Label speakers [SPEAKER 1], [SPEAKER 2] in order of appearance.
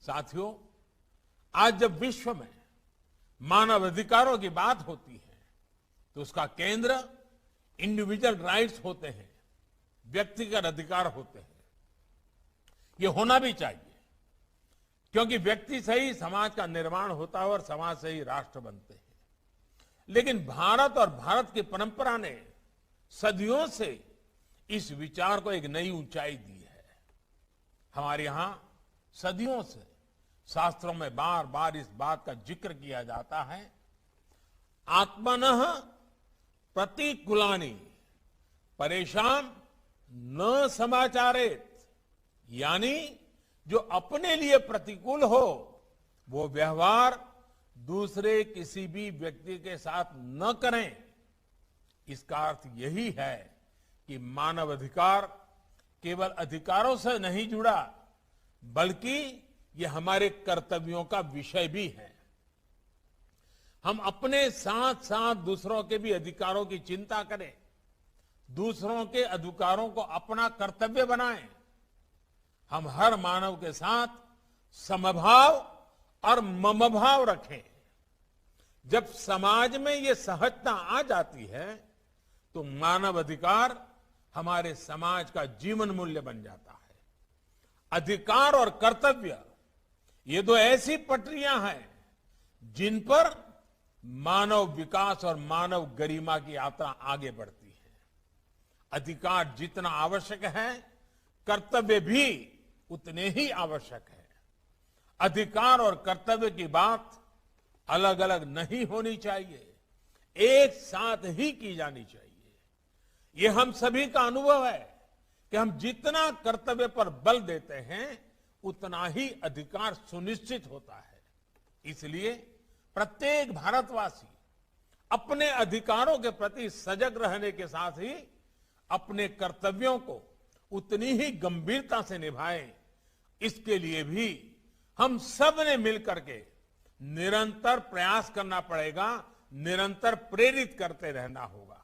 [SPEAKER 1] साथियों, आज जब विश्व में मानव अधिकारों की बात होती है तो उसका केंद्र इंडिविजुअल राइट्स होते हैं, व्यक्तिगत अधिकार होते हैं। ये होना भी चाहिए, क्योंकि व्यक्ति से ही समाज का निर्माण होता है और समाज से ही राष्ट्र बनते हैं। लेकिन भारत और भारत की परंपरा ने सदियों से इस विचार को एक नई ऊंचाई दी है। हमारे यहां सदियों से शास्त्रों में बार बार इस बात का जिक्र किया जाता है, आत्मनः प्रतिकूलानि परेशान न समाचारेत, यानी जो अपने लिए प्रतिकूल हो वो व्यवहार दूसरे किसी भी व्यक्ति के साथ न करें। इसका अर्थ यही है कि मानव अधिकार केवल अधिकारों से नहीं जुड़ा, बल्कि ये हमारे कर्तव्यों का विषय भी है। हम अपने साथ साथ दूसरों के भी अधिकारों की चिंता करें, दूसरों के अधिकारों को अपना कर्तव्य बनाएं। हम हर मानव के साथ समभाव और ममभाव रखें। जब समाज में ये सहजता आ जाती है तो मानव अधिकार हमारे समाज का जीवन मूल्य बन जाता है। अधिकार और कर्तव्य ये दो ऐसी पटरियां हैं जिन पर मानव विकास और मानव गरिमा की यात्रा आगे बढ़ती है। अधिकार जितना आवश्यक है, कर्तव्य भी उतने ही आवश्यक है। अधिकार और कर्तव्य की बात अलग अलग नहीं होनी चाहिए, एक साथ ही की जानी चाहिए। ये हम सभी का अनुभव है कि हम जितना कर्तव्य पर बल देते हैं उतना ही अधिकार सुनिश्चित होता है। इसलिए प्रत्येक भारतवासी अपने अधिकारों के प्रति सजग रहने के साथ ही अपने कर्तव्यों को उतनी ही गंभीरता से निभाएं। इसके लिए भी हम सब ने मिलकर के निरंतर प्रयास करना पड़ेगा, निरंतर प्रेरित करते रहना होगा।